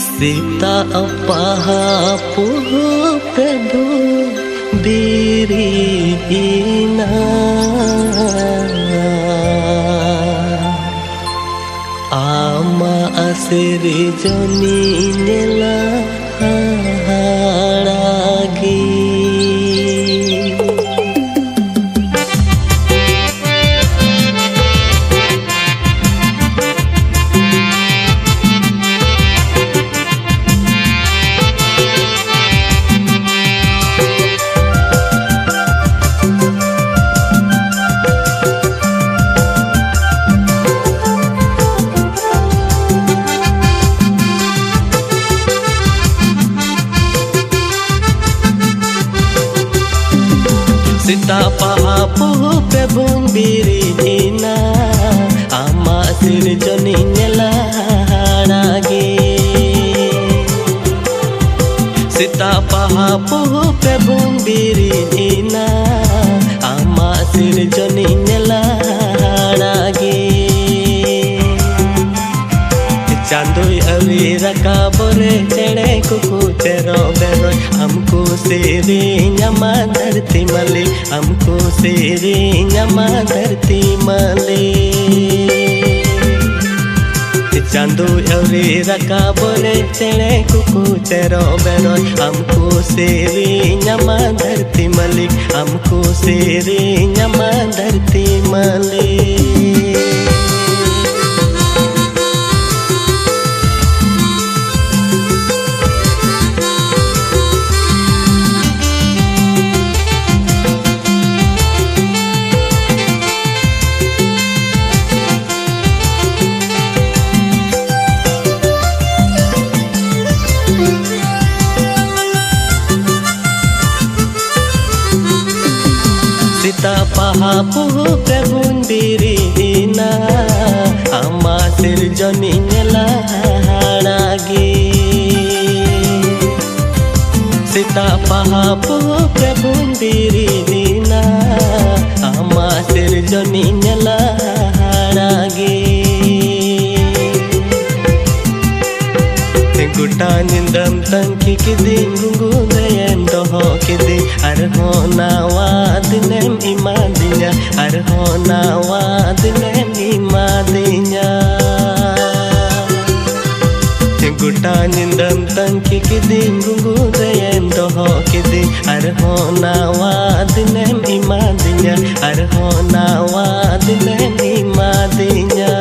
सीता अपापु प्रभु बीरीना आमा आसिरी जनी नेला हाड़ागी सीता पापु प्रभु बीरीना आमा सिरजनी नेला हाड़ागी सीता पापु प्रभु बीरीना आमा सिरजनी नेला हाड़ागी चांदोई अली रकाबरे चढ़े कुकु चेरो बेरो हमको सेरी नमा धरती मले हमको सेरी नमा धरती मले चांदोई अली रकाबरे चढ़े कुकु चेरो बेरो हमको सेरी नमा धरती मले हमको सेरी नमा धरती मले सीता पापु प्रभु बीरीना आमा सिरजनी नेला हाड़ागी सीता पापु प्रभु बीरीना आमा सिरजनी नेला हाड़ागी गुटा निंदम तंकी किदी गुंगु दयन दोहो किदी अरहो नावा दिनेम इमा दिnya अरहो नावा दिनेम इमा दिnya गुटा निंदम तंकी किदी गुंगु दयन दोहो किदी अरहो नावा दिनेम इमा दिnya अरहो नावा दिनेम इमा दिnya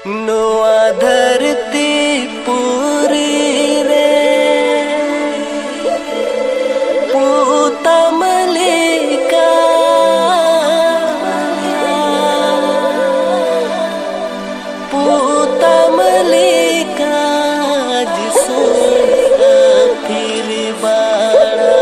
नोआ धरती पूरी रे पूता मलिका जिसो फिर बाड़ा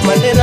Manera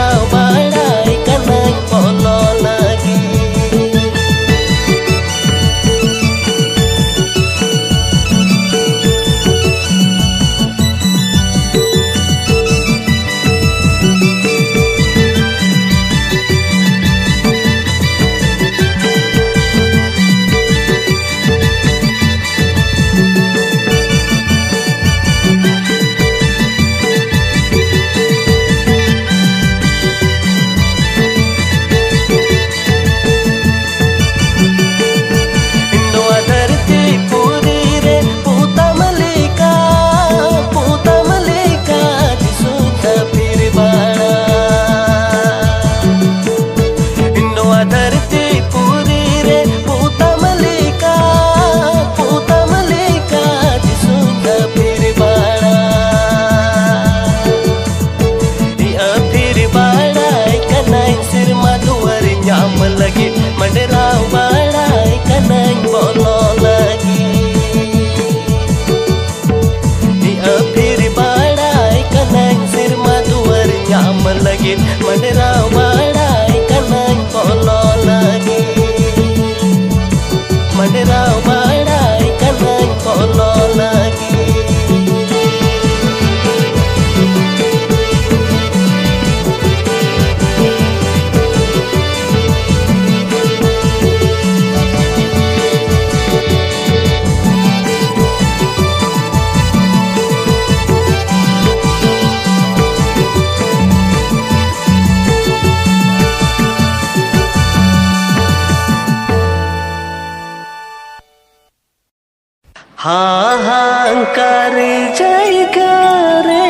हाहाकार जायगा रे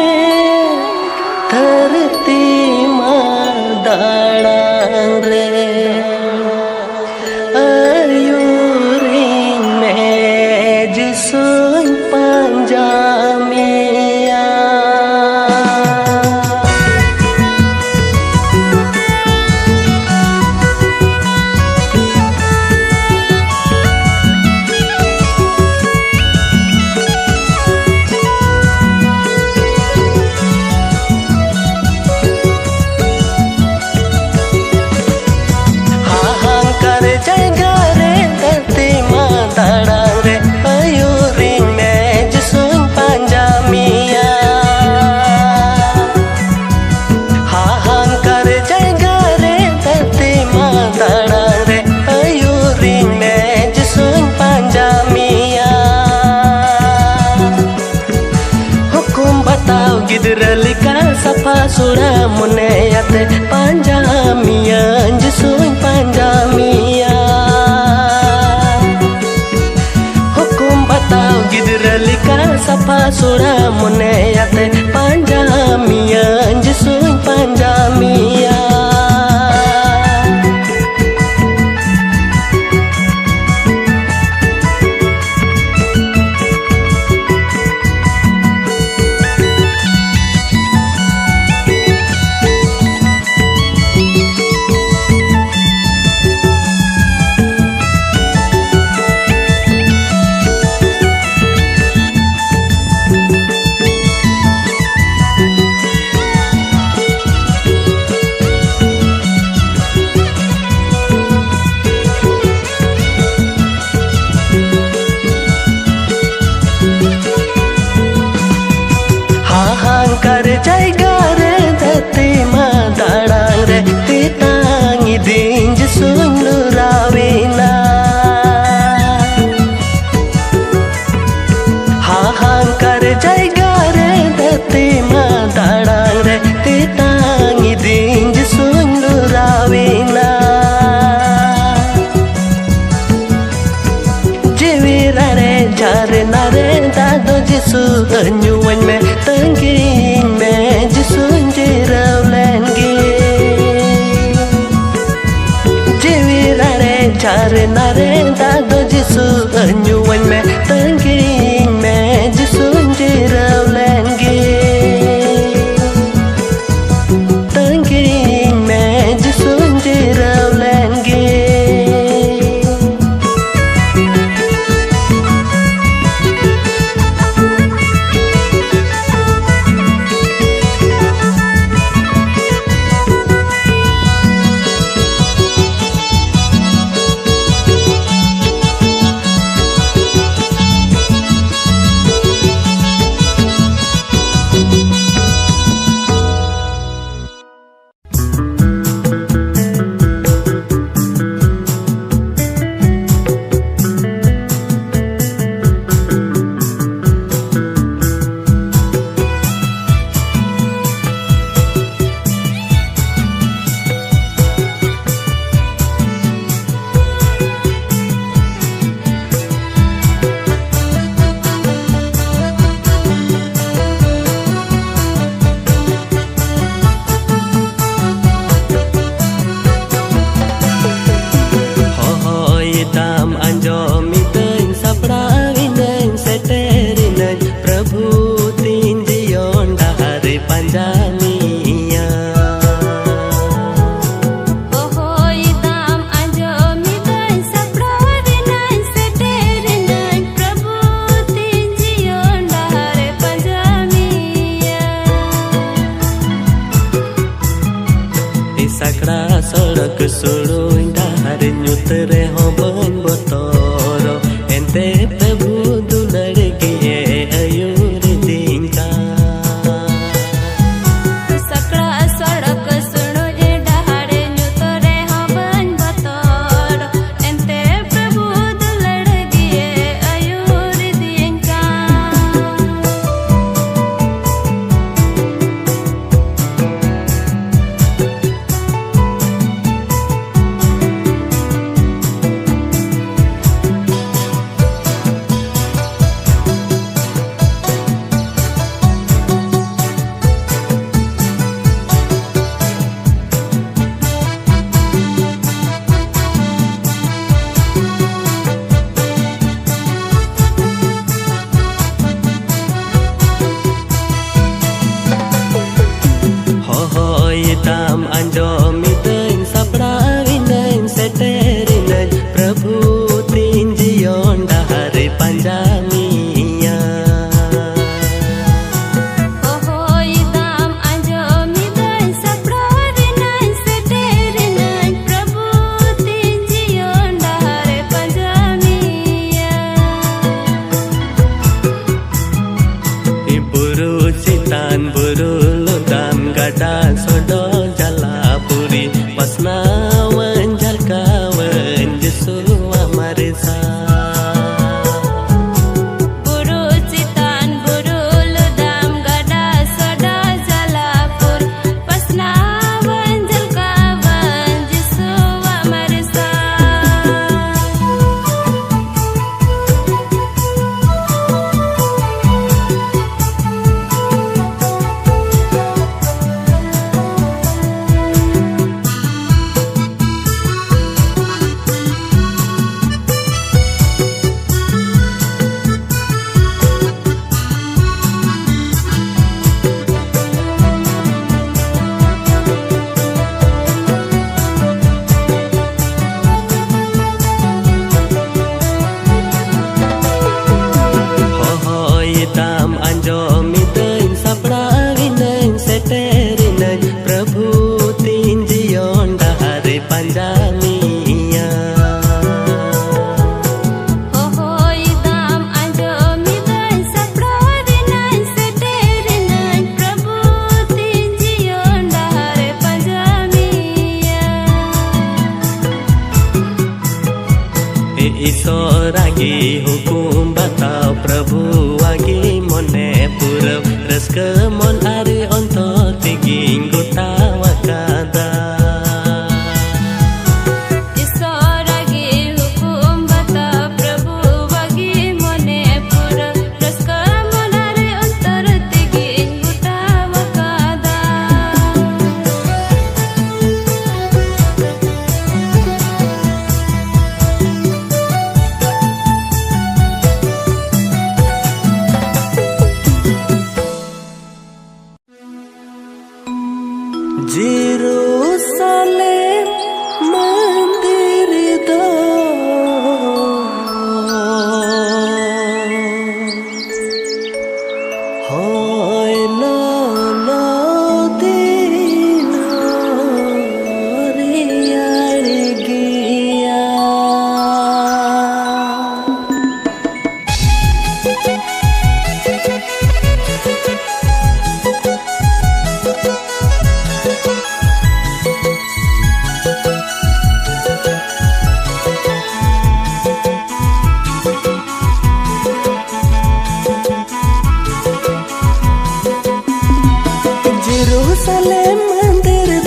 धरती दाड़ांग रे आयुरी में जिसुन पंजामिया गिदरलिका सफा सुरा मुनेयते पंजामिया जिसुन पंजामिया हुकुम बताओ गिदरलिका सफा सुरा मुनेयते पंजामिया जिसुन पंजामिया कर जाएगा रे धरती माँ दाड़ांग रे तितांगी दिन जिसुन लुरावीना हाँ कर जाएगा रे धरती माँ दाड़ांग रे तितांगी दिन जिसुन लुरावीना जीवीरा रे झारे नारे दादो जिसु अन्युवन में तंगी में जिसुन जिराव लेंगे जीवीरा रे झारे नारे दादो जिसु अन्युवन में तंगी में जिसुन जिराव लेंगे तंगी में जिसुन जिराव लेंगे सड़क सुड़ो डार नुतरे हो बन बतोरो एंते प्रभु दुलर गे अयूर दिन का सकड़ा सड़क सुड़ो डार नुतरे हो बन बतोरो एंते प्रभु दुलर गे अयूर दिन का anjomidain saprainain seterinain Prabhu tinjion dahare panjamiya. Isoragi hukum batau Prabhu agi mone purau reska mon ari onto tiging gutawa kada. Isoragi hukum batau Prabhu agi mone purau reska mon ari onto tiging gutawa kada. Jerusalem mandir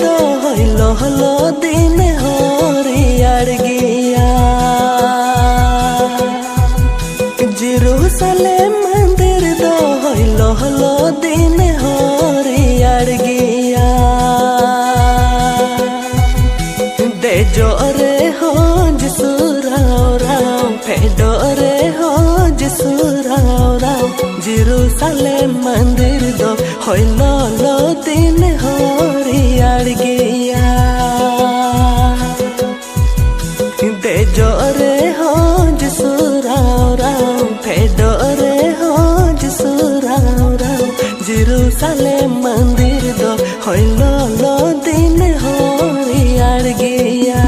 do hoy lo dino riyar giya. Jerusalem mandir do hoy lo din horiyar giya. Jerusalem mandir do hoy lo din horiyar giya. Dejo re ho jisurao rao pedo re ho jisurao rao. Jerusalem mandir do hoy lo din horiyar giya. Dejo re ho jisurao rao pedo re ho jisurao rao. Jerusalem mandir do hoy lo din horiyar giya.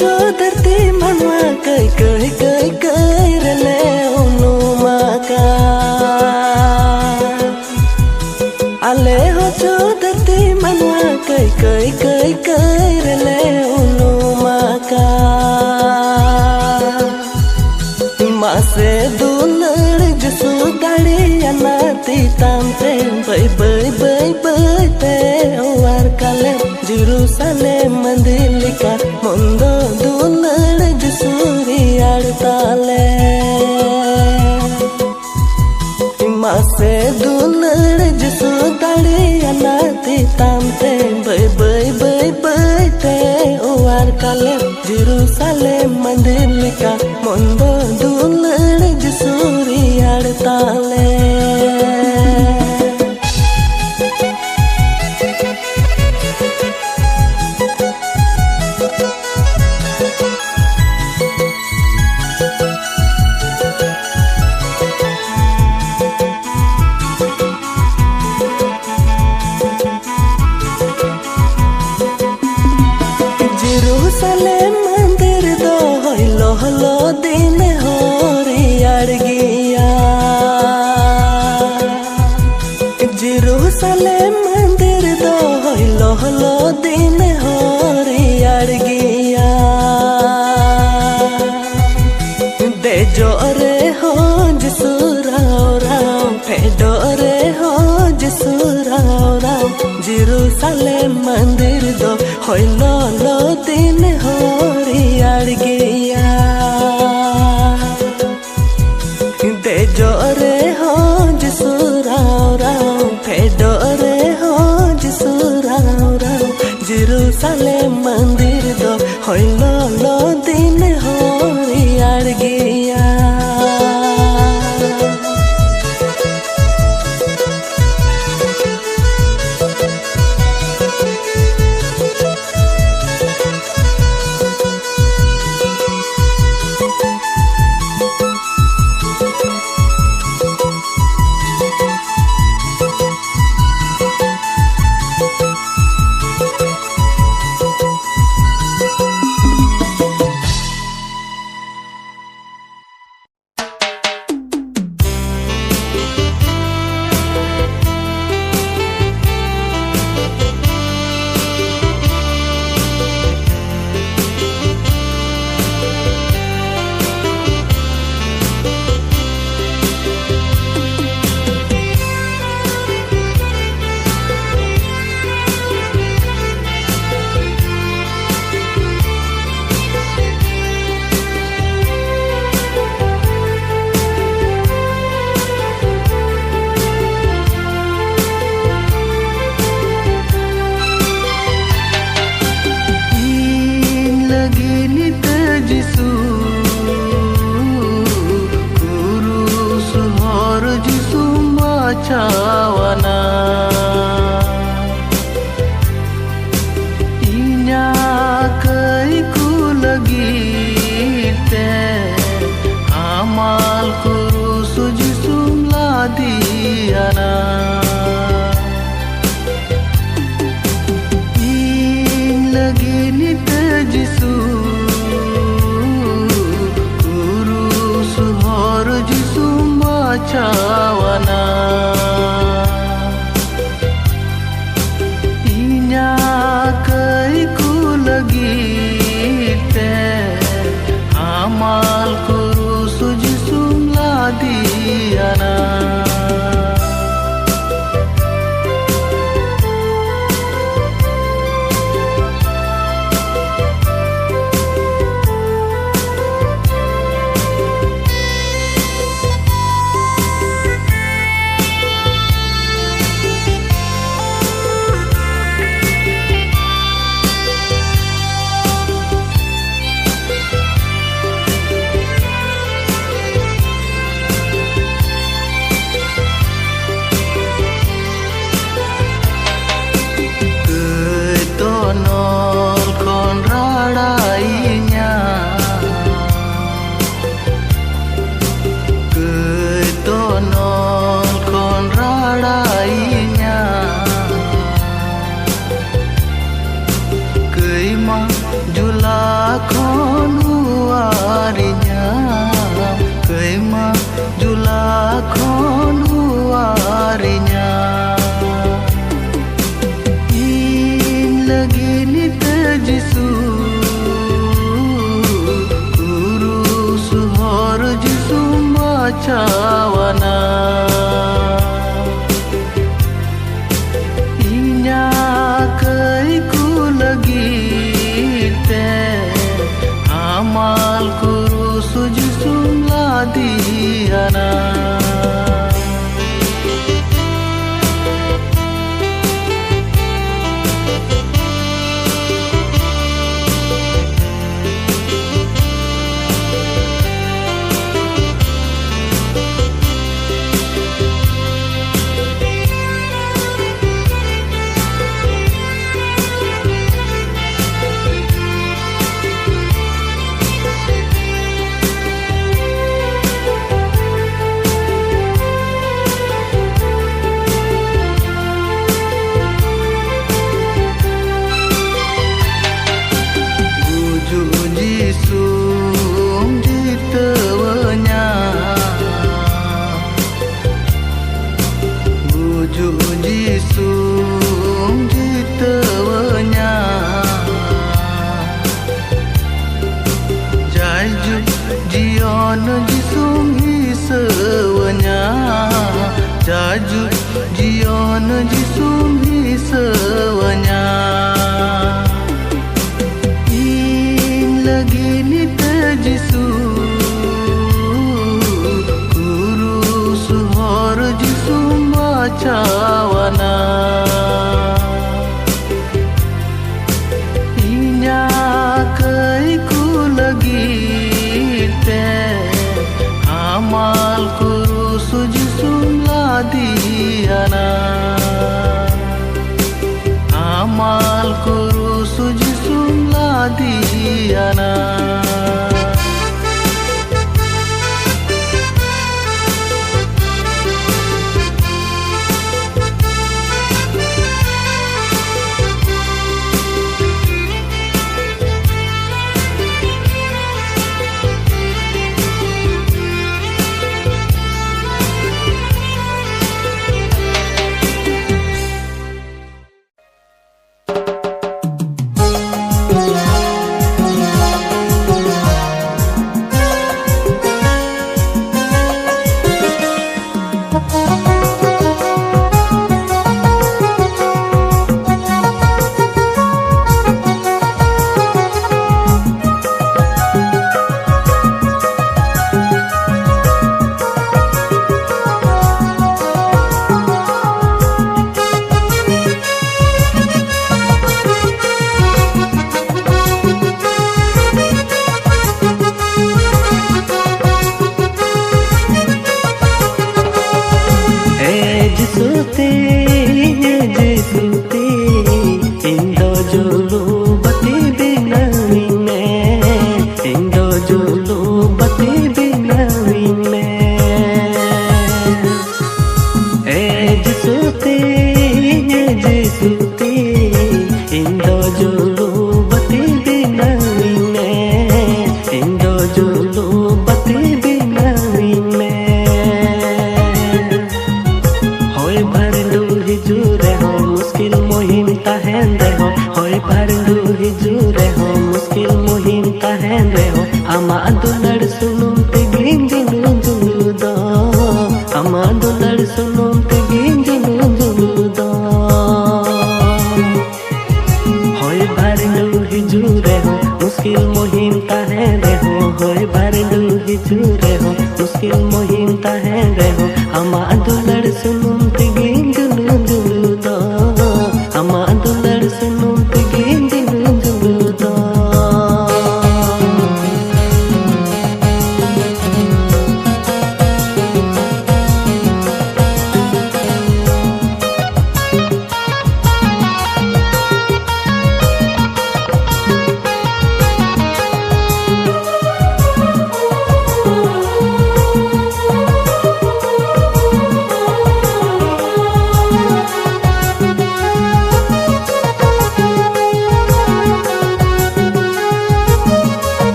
जो धरती मनवा कई कई कई कई रले उनुमा का आले हो जो धरती मनवा कई कई कई कई रले उनुमा का मासे दुलर जसु गाड़ी अनाती तामते बई बई बई बई ते वार काले Jerusalem mandilika mondo Jerusalem, Jerusalem mandilika mondo dulur jesuri adtale. Jerusalem mandir do hoilo holo din hori adgiya. Jerusalem mandir do hoilo holo din hori adgiya. Dejo re ho jisurao rao, pedo re ho jisurao rao. Jerusalem mandir do hoilo lo din hori adgiya. Dejo re ho jisurao rao, pedo re ho jisurao rao. Jerusalem mandir do hoilo lo din hori adgiya. Cawana inya kaiku lagi te amal kurus jisum ladiana in lagi ni te jisu kurus hor jisum cawana amal kurus jisum ladiana. Cawana inya kaiku lagi julu bati binawine Indo julu bati binawine jisuti Indo julu bati binawine Indo julu bati binawine hoy bharindu hijure ho muskil mohim tahen reho hoy bharindu hijure ho muskil mohim tahen reho ama dular sunum tegin julu julu do ama dular sunum tegin julu julu do hoy bharindu hijure ho muskil mohim tahen reho hoy bharindu hijure ho muskil mohim tahen reho ama dular sunum tegin julu julu do ama dular sunum tegin julu julu do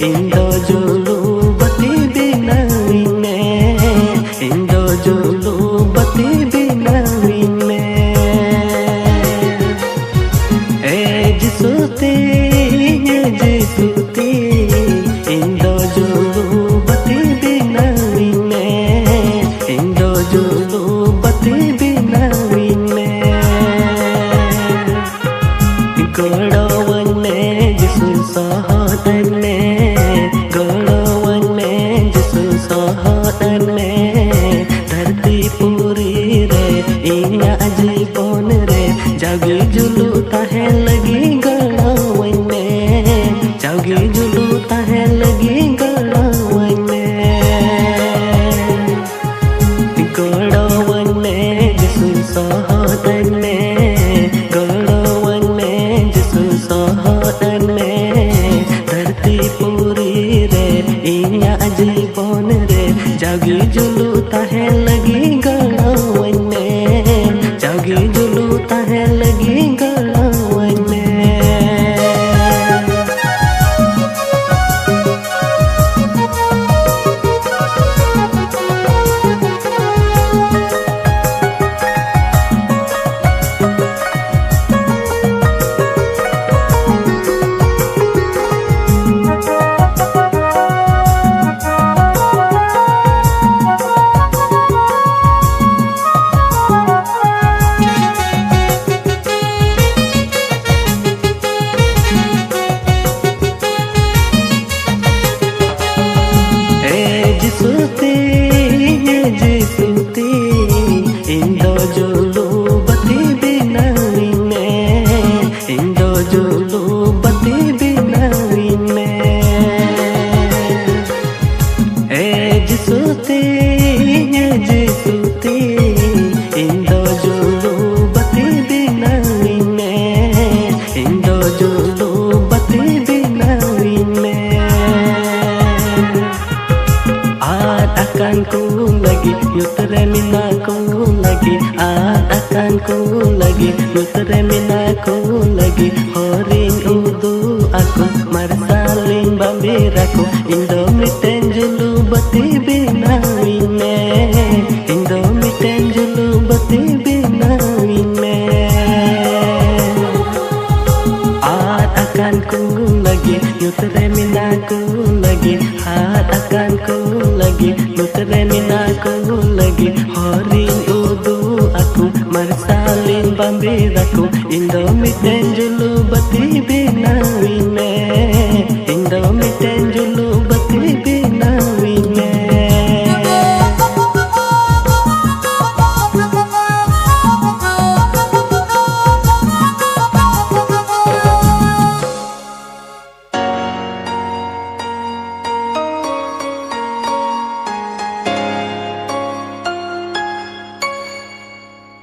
Indo julu bati binawine Indo julu bati binawine jisuti Indo julu bati binawine Indo julu bati binawine गोड़वने जिसु सहोदने गोड़वने जिसु सहोदने धरती पूरी रे इना जीवन रे जागी जुलू ताहे लगी गोड़वने जागी जुलू ताहे लगी गोड़वने गोड़वने जिसु सहोदने धरती पूरी रे इना जीवन रे जागी जुलू ताहे लगी गड़वने जागी जुलू ताहे लगी गड़वने jisuti Indo julu bati binawine Indo julu bati binawine jisuti Indo julu bati binawine Indo julu bati binawine akan ku lagi yutre minaku lagi akan ku lagi yutre minaku lagi horing udu aku marsalin bambiraku indomiten julu bati binawine indomiten julu bati binawine akan ku lagi yutre minaku lagi akan ku lagi nutre minaku lagi horing udu aku marsalin bambiraku indo